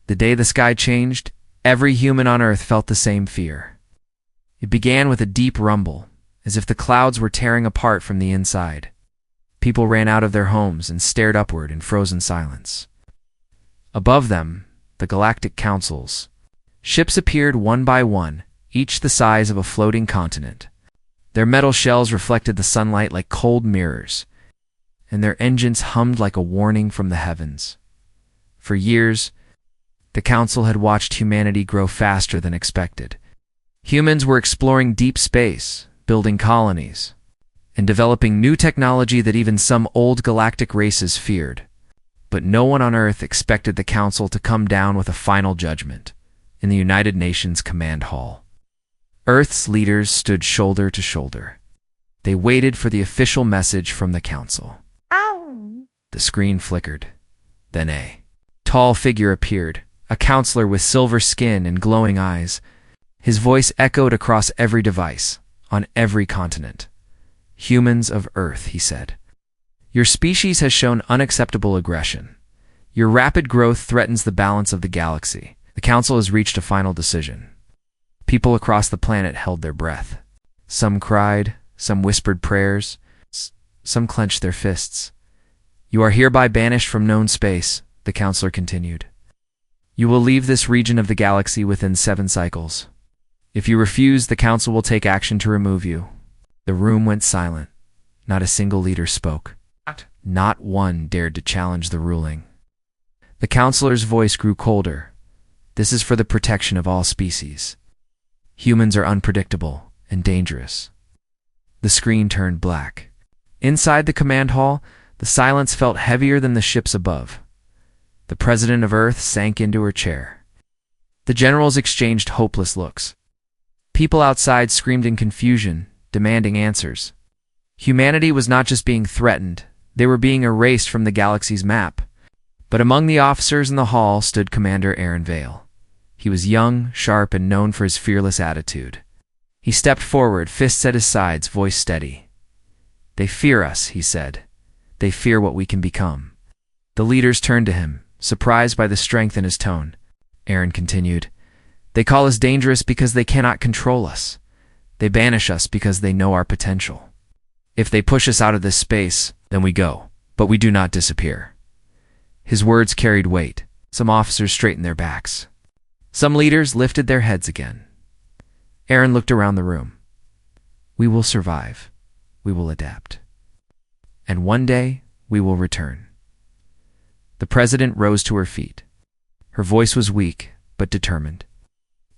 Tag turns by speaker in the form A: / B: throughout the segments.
A: The day the sky changed, every human on Earth felt the same fear. It began with a deep rumble, as if the clouds were tearing apart from the inside. People ran out of their homes and stared upward in frozen silence. Above them, the Galactic Councils. Ships appeared one by one, each the size of a floating continent. Their metal shells reflected the sunlight like cold mirrors, and their engines hummed like a warning from the heavens. For years, the Council had watched humanity grow faster than expected. Humans were exploring deep space, building colonies, and developing new technology that even some old galactic races feared. But no one on Earth expected the Council to come down with a final judgment in the United Nations Command Hall. Earth's leaders stood shoulder to shoulder. They waited for the official message from the Council. The screen flickered. Then a tall figure appeared, a counselor with silver skin and glowing eyes. His voice echoed across every device, on every continent. "Humans of Earth," he said. "Your species has shown unacceptable aggression. Your rapid growth threatens the balance of the galaxy. The Council has reached a final decision." People across the planet held their breath. Some cried, some whispered prayers, some clenched their fists. "You are hereby banished from known space," the counselor continued. "You will leave this region of the galaxy within 7 cycles. If you refuse, the Council will take action to remove you." The room went silent. Not a single leader spoke. Not one dared to challenge the ruling. The counselor's voice grew colder. "This is for the protection of all species. Humans are unpredictable and dangerous." The screen turned black. Inside the command hall, the silence felt heavier than the ships above. The President of Earth sank into her chair. The generals exchanged hopeless looks. People outside screamed in confusion, demanding answers. Humanity was not just being threatened, they were being erased from the galaxy's map. But among the officers in the hall stood Commander Aaron Vale. He was young, sharp, and known for his fearless attitude. He stepped forward, fists at his sides, voice steady. "They fear us," he said. "They fear what we can become." The leaders turned to him, surprised by the strength in his tone. Aaron continued, "They call us dangerous because they cannot control us. They banish us because they know our potential. If they push us out of this space, then we go, but we do not disappear." His words carried weight. Some officers straightened their backs. Some leaders lifted their heads again. Aaron looked around the room. "We will survive. We will adapt. And one day, we will return." The president rose to her feet. Her voice was weak, but determined.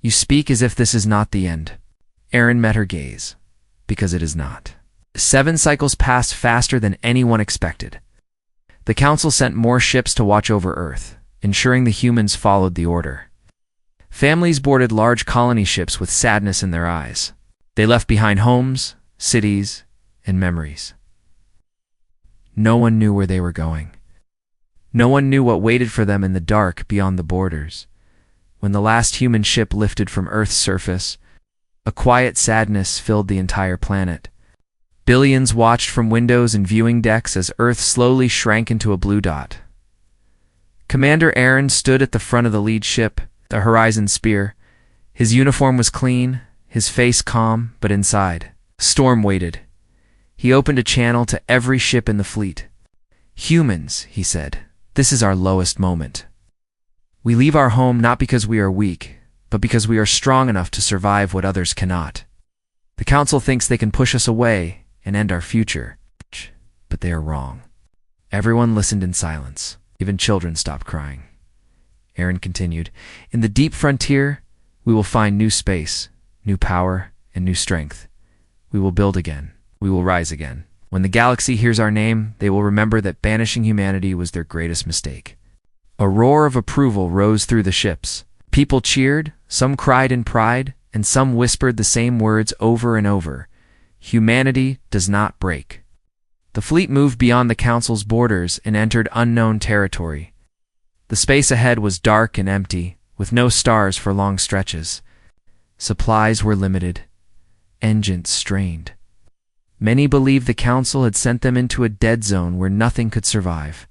A: "You speak as if this is not the end." Aaron met her gaze. "Because it is not." 7 cycles passed faster than anyone expected. The Council sent more ships to watch over Earth, ensuring the humans followed the order. Families boarded large colony ships with sadness in their eyes. They left behind homes, cities, and memories. No one knew where they were going. No one knew what waited for them in the dark beyond the borders. When the last human ship lifted from Earth's surface, a quiet sadness filled the entire planet. Billions watched from windows and viewing decks as Earth slowly shrank into a blue dot. Commander Aaron stood at the front of the lead ship, the Horizon Spear. His uniform was clean, his face calm, but inside, storm waited. He opened a channel to every ship in the fleet. "Humans," he said, "this is our lowest moment. We leave our home not because we are weak, but because we are strong enough to survive what others cannot. The Council thinks they can push us away and end our future, but they are wrong." Everyone listened in silence. Even children stopped crying. Aaron continued, "In the deep frontier, we will find new space, new power, and new strength. We will build again. We will rise again. When the galaxy hears our name, they will remember that banishing humanity was their greatest mistake." A roar of approval rose through the ships. People cheered, some cried in pride, and some whispered the same words over and over. "Humanity does not break." The fleet moved beyond the Council's borders and entered unknown territory. The space ahead was dark and empty, with no stars for long stretches. Supplies were limited, engines strained. Many believed the Council had sent them into a dead zone where nothing could survive.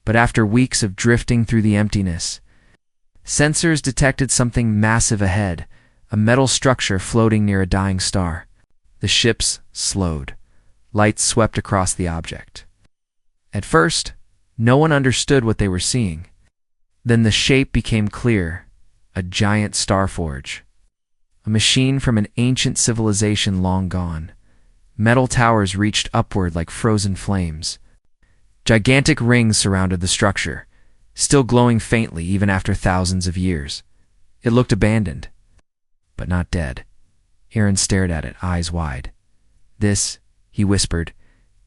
A: But after weeks of drifting through the emptiness, Sensors detected something massive ahead, a metal structure floating near a dying star. The ships slowed. Lights swept across the object. At first, no one understood what they were seeing. Then the shape became clear, a giant starforge. A machine from an ancient civilization long gone. Metal towers reached upward like frozen flames. Gigantic rings surrounded the structure, still glowing faintly even after thousands of years. It looked abandoned, but not dead. Aaron stared at it, eyes wide. "This," he whispered,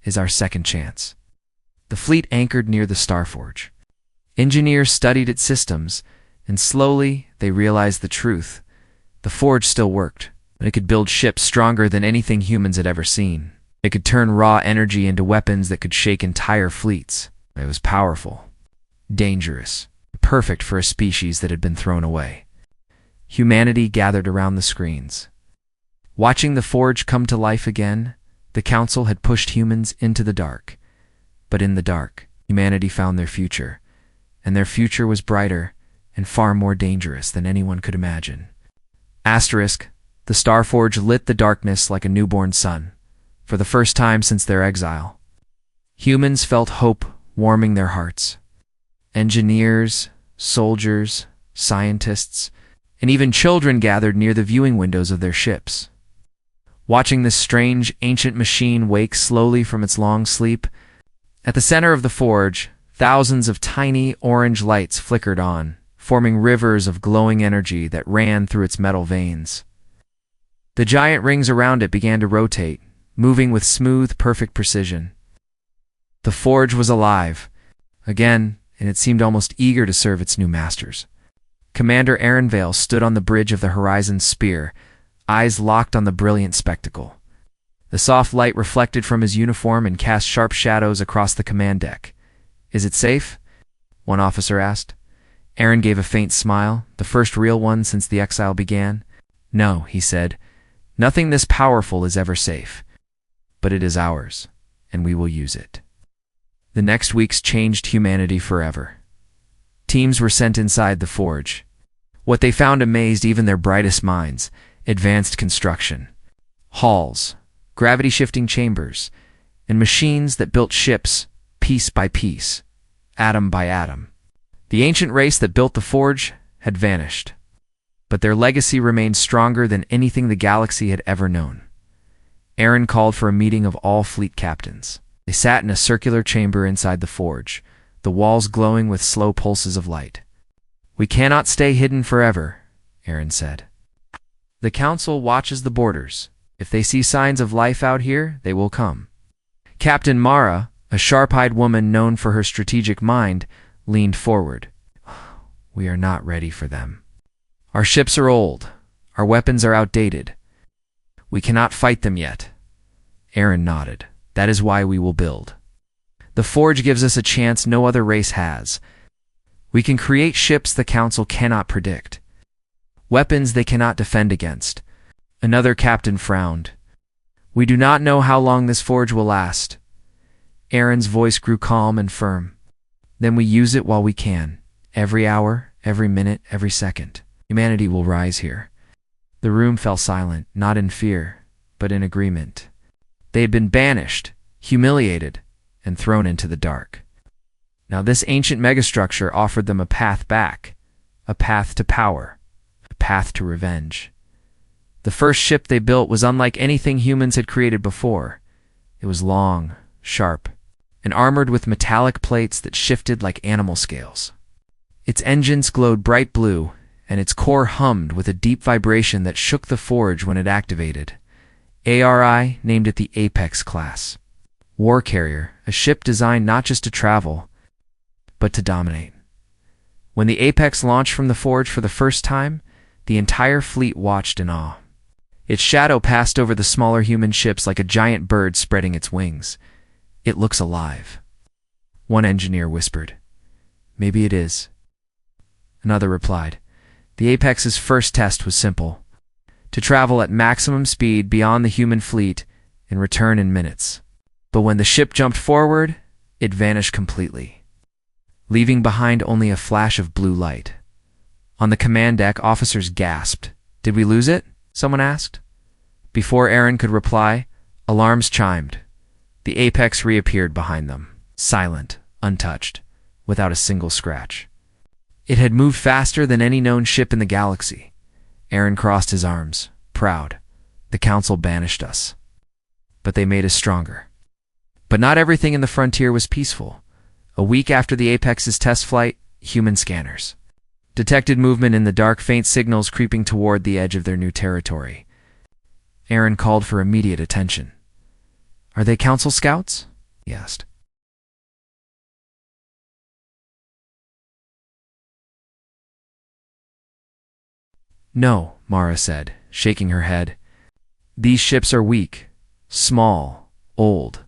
A: "is our second chance." The fleet anchored near the starforge. Engineers studied its systems, and slowly they realized the truth. The forge still worked, but it could build ships stronger than anything humans had ever seen. It could turn raw energy into weapons that could shake entire fleets. It was powerful, dangerous, perfect for a species that had been thrown away. Humanity gathered around the screens. Watching the forge come to life again, the Council had pushed humans into the dark. But in the dark, humanity found their future, and their future was brighter and far more dangerous than anyone could imagine. Asterisk, the Starforge lit the darkness like a newborn sun, for the first time since their exile. Humans felt hope warming their hearts. Engineers, soldiers, scientists, and even children gathered near the viewing windows of their ships. Watching this strange, ancient machine wake slowly from its long sleep, at the center of the forge, thousands of tiny orange lights flickered on, forming rivers of glowing energy that ran through its metal veins. The giant rings around it began to rotate, moving with smooth, perfect precision. The forge was alive, again, and it seemed almost eager to serve its new masters. Commander Vale stood on the bridge of the Horizon's spear, eyes locked on the brilliant spectacle. The soft light reflected from his uniform and cast sharp shadows across the command deck. "Is it safe?" one officer asked. Aaron gave a faint smile, the first real one since the exile began. "No," he said. "Nothing this powerful is ever safe. But it is ours, and we will use it." The next weeks changed humanity forever. Teams were sent inside the forge. What they found amazed even their brightest minds: advanced construction, halls, gravity-shifting chambers, and machines that built ships piece by piece, atom by atom. The ancient race that built the forge had vanished, but their legacy remained stronger than anything the galaxy had ever known. Aaron called for a meeting of all fleet captains. They sat in a circular chamber inside the forge, the walls glowing with slow pulses of light. "We cannot stay hidden forever," Aaron said. "The Council watches the borders. If they see signs of life out here, they will come." Captain Mara, a sharp-eyed woman known for her strategic mind, leaned forward. "We are not ready for them. Our ships are old. Our weapons are outdated. We cannot fight them yet." Aaron nodded. "That is why we will build. The forge gives us a chance no other race has. We can create ships the Council cannot predict, weapons they cannot defend against." Another captain frowned. "We do not know how long this forge will last." Aaron's voice grew calm and firm. "Then we use it while we can. Every hour, every minute, every second. Humanity will rise here." The room fell silent, not in fear, but in agreement. They had been banished, humiliated, and thrown into the dark. Now this ancient megastructure offered them a path back, a path to power, a path to revenge. The first ship they built was unlike anything humans had created before. It was long, sharp, and armored with metallic plates that shifted like animal scales. Its engines glowed bright blue, and its core hummed with a deep vibration that shook the forge when it activated. ARI named it the Apex class. War carrier, a ship designed not just to travel, but to dominate. When the Apex launched from the forge for the first time, the entire fleet watched in awe. Its shadow passed over the smaller human ships like a giant bird spreading its wings. "It looks alive," one engineer whispered. "Maybe it is." Another replied. The Apex's first test was simple: to travel at maximum speed beyond the human fleet and return in minutes. But when the ship jumped forward, it vanished completely, leaving behind only a flash of blue light. On the command deck, officers gasped. "Did we lose it?" someone asked. Before Aaron could reply, alarms chimed. The apex reappeared behind them, silent, untouched, without a single scratch. It had moved faster than any known ship in the galaxy. Aaron crossed his arms, proud. The Council banished us. But they made us stronger. But not everything in the frontier was peaceful. A week after the Apex's test flight, human scanners detected movement in the dark, faint signals creeping toward the edge of their new territory. Aaron called for immediate attention. "Are they Council scouts?" he asked. "No," Mara said, shaking her head. "These ships are weak, small, old.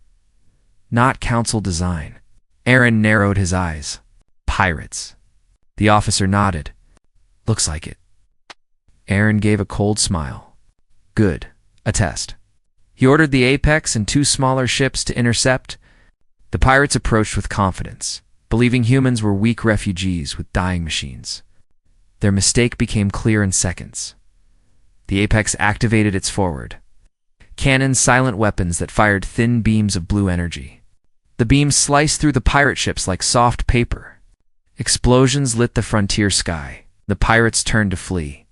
A: Not Council design." Aaron narrowed his eyes. "Pirates." The officer nodded. "Looks like it." Aaron gave a cold smile. "Good. A test." He ordered the Apex and 2 smaller ships to intercept. The pirates approached with confidence, believing humans were weak refugees with dying machines. Their mistake became clear in seconds. The Apex activated its forward cannons, silent weapons that fired thin beams of blue energy. The beams sliced through the pirate ships like soft paper. Explosions lit the frontier sky. The pirates turned to flee.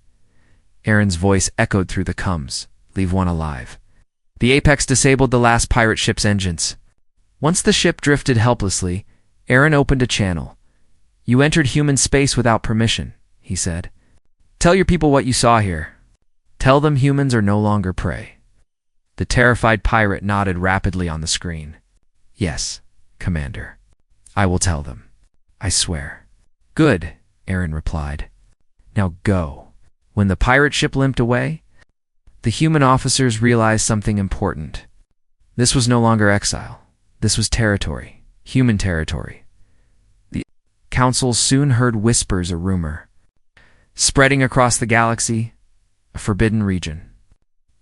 A: Aaron's voice echoed through the cums. "Leave one alive." The Apex disabled the last pirate ship's engines. Once the ship drifted helplessly, Aaron opened a channel. "You entered human space without permission," he said. "Tell your people what you saw here. Tell them humans are no longer prey." The terrified pirate nodded rapidly on the screen. "Yes, Commander. I will tell them. I swear." "Good," Aaron replied. "Now go." When the pirate ship limped away, the human officers realized something important. This was no longer exile. This was territory, human territory. The Council soon heard whispers, a rumor, spreading across the galaxy, a forbidden region.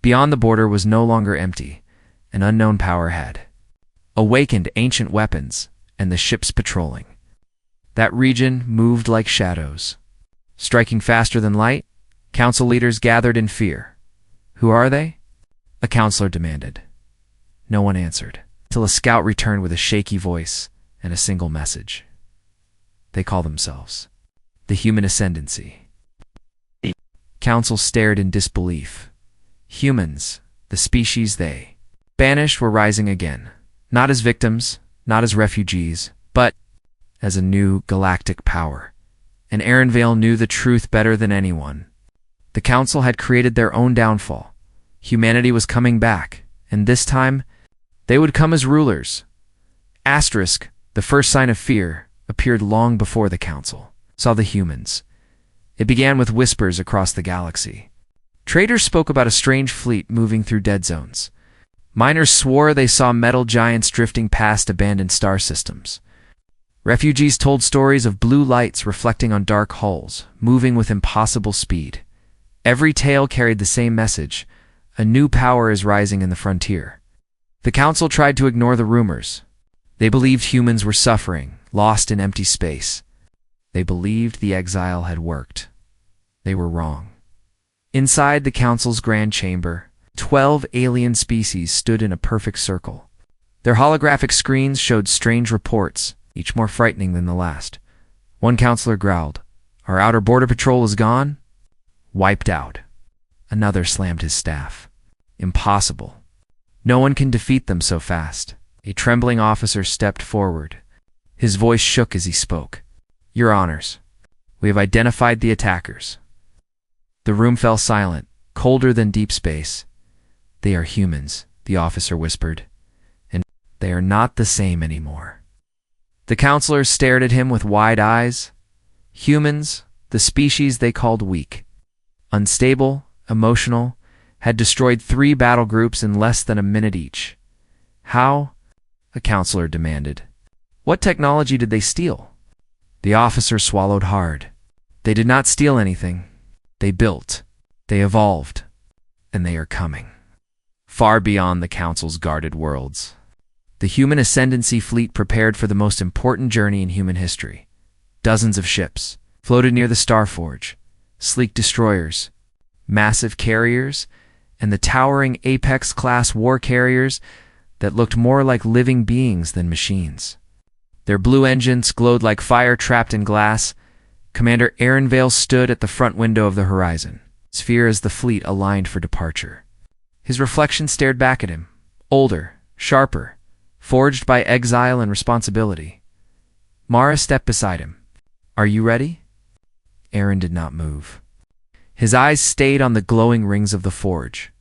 A: Beyond the border was no longer empty. An unknown power had awakened ancient weapons and the ships patrolling. That region moved like shadows, striking faster than light. Council leaders gathered in fear. "Who are they?" a counselor demanded. No one answered, till a scout returned with a shaky voice and a single message. "They call themselves the Human Ascendancy." The Council stared in disbelief. Humans, the species they banished, were rising again. Not as victims, not as refugees, but as a new galactic power. And Aaron Vale knew the truth better than anyone. The Council had created their own downfall. Humanity was coming back, and this time, they would come as rulers. Asterisk, the first sign of fear, appeared long before the Council saw the humans. It began with whispers across the galaxy. Traders spoke about a strange fleet moving through dead zones. Miners swore they saw metal giants drifting past abandoned star systems. Refugees told stories of blue lights reflecting on dark hulls, moving with impossible speed. Every tale carried the same message: a new power is rising in the frontier. The Council tried to ignore the rumors. They believed humans were suffering, lost in empty space. They believed the exile had worked. They were wrong. Inside the Council's grand chamber, 12 alien species stood in a perfect circle. Their holographic screens showed strange reports, each more frightening than the last. One counselor growled, "Our outer border patrol is gone? Wiped out." Another slammed his staff. "Impossible. No one can defeat them so fast." A trembling officer stepped forward. His voice shook as he spoke. "Your Honors, we have identified the attackers." The room fell silent, colder than deep space. "They are humans," the officer whispered, "and they are not the same anymore." The counselors stared at him with wide eyes. Humans, the species they called weak, unstable, emotional, had destroyed 3 battle groups in less than a minute each. "How?" a counselor demanded. "What technology did they steal?" The officer swallowed hard. "They did not steal anything. They built. They evolved. And they are coming. Far beyond the Council's guarded worlds." The Human Ascendancy fleet prepared for the most important journey in human history. Dozens of ships floated near the Starforge, sleek destroyers, massive carriers, and the towering Apex-class war carriers that looked more like living beings than machines. Their blue engines glowed like fire trapped in glass. Commander Vale stood at the front window of the horizon, sphere as the fleet aligned for departure. His reflection stared back at him, older, sharper, forged by exile and responsibility. Mara stepped beside him. "Are you ready?" Aaron did not move. His eyes stayed on the glowing rings of the forge.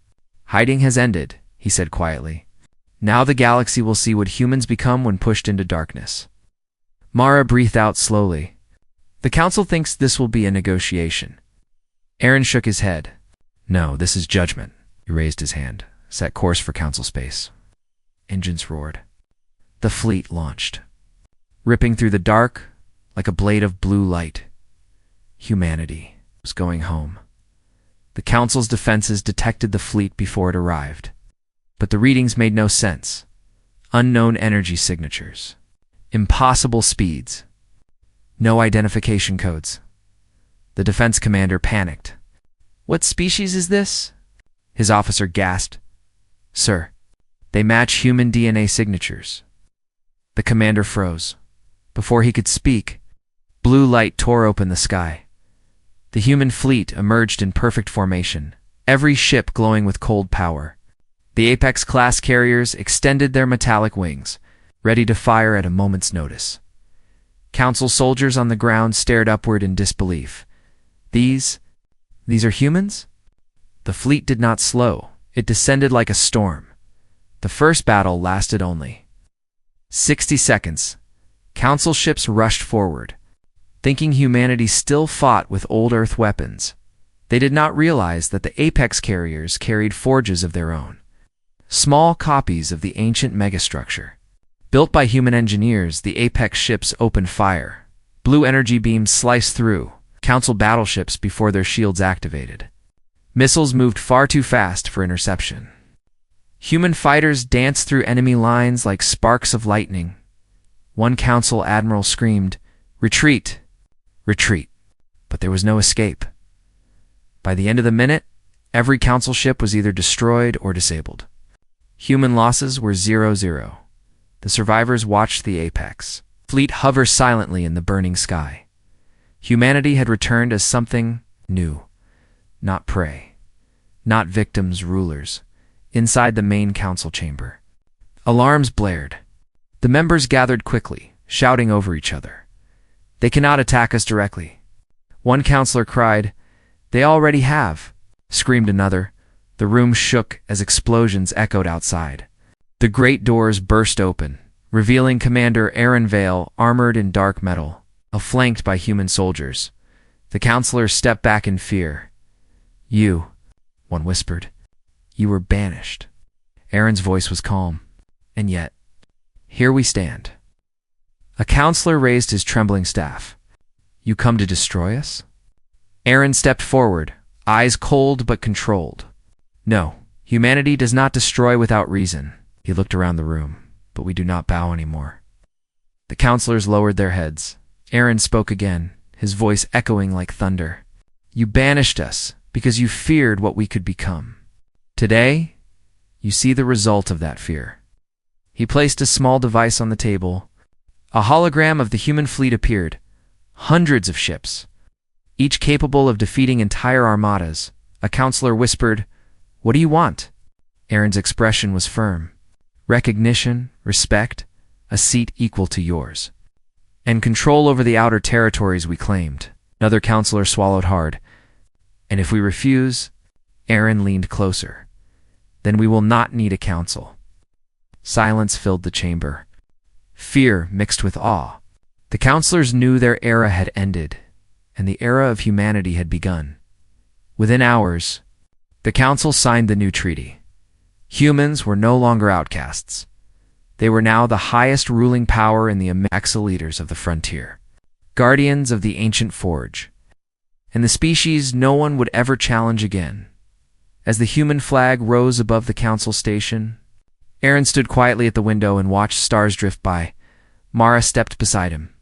A: "Hiding has ended," he said quietly. "Now the galaxy will see what humans become when pushed into darkness." Mara breathed out slowly. "The Council thinks this will be a negotiation." Aaron shook his head. "No, this is judgment." He raised his hand, set course for Council space. Engines roared. The fleet launched, ripping through the dark like a blade of blue light. Humanity was going home. The Council's defenses detected the fleet before it arrived. But the readings made no sense. Unknown energy signatures. Impossible speeds. No identification codes. The defense commander panicked. "What species is this?" His officer gasped. "Sir, they match human DNA signatures." The commander froze. Before he could speak, blue light tore open the sky. The human fleet emerged in perfect formation, every ship glowing with cold power. The Apex-class carriers extended their metallic wings, ready to fire at a moment's notice. Council soldiers on the ground stared upward in disbelief. These are humans? The fleet did not slow. It descended like a storm. The first battle lasted only 60 seconds. Council ships rushed forward, thinking humanity still fought with old Earth weapons. They did not realize that the Apex carriers carried forges of their own. Small copies of the ancient megastructure. Built by human engineers, the Apex ships opened fire. Blue energy beams sliced through Council battleships before their shields activated. Missiles moved far too fast for interception. Human fighters danced through enemy lines like sparks of lightning. One Council admiral screamed, "Retreat! Retreat!" But there was no escape. By the end of the minute, every Council ship was either destroyed or disabled. Human losses were 0-0. The survivors watched the Apex fleet hover silently in the burning sky. Humanity had returned as something new, not prey, not victims, rulers. Inside the main Council chamber, alarms blared. The members gathered quickly, shouting over each other. "They cannot attack us directly." One counselor cried. "They already have," screamed another. The room shook as explosions echoed outside. The great doors burst open, revealing Commander Vale, armored in dark metal, flanked by human soldiers. The counselors stepped back in fear. "You," one whispered. "You were banished." Aaron's voice was calm. "And yet, here we stand." A counselor raised his trembling staff. "You come to destroy us?" Aaron stepped forward, eyes cold but controlled. "No, humanity does not destroy without reason." He looked around the room. "But we do not bow anymore." The counselors lowered their heads. Aaron spoke again, his voice echoing like thunder. "You banished us because you feared what we could become. Today, you see the result of that fear." He placed a small device on the table. A hologram of the human fleet appeared. Hundreds of ships, each capable of defeating entire armadas. A counselor whispered, "What do you want?" Aaron's expression was firm. "Recognition, respect, a seat equal to yours. And control over the outer territories we claimed." Another counselor swallowed hard. "And if we refuse?" Aaron leaned closer. "Then we will not need a council." Silence filled the chamber. Fear mixed with awe. The counselors knew their era had ended, and the era of humanity had begun. Within hours, the council signed the new treaty. Humans were no longer outcasts. They were now the highest ruling power in the Exiled leaders of the frontier, guardians of the ancient forge, and the species no one would ever challenge again. As the human flag rose above the council station, Aaron stood quietly at the window and watched stars drift by. Mara stepped beside him.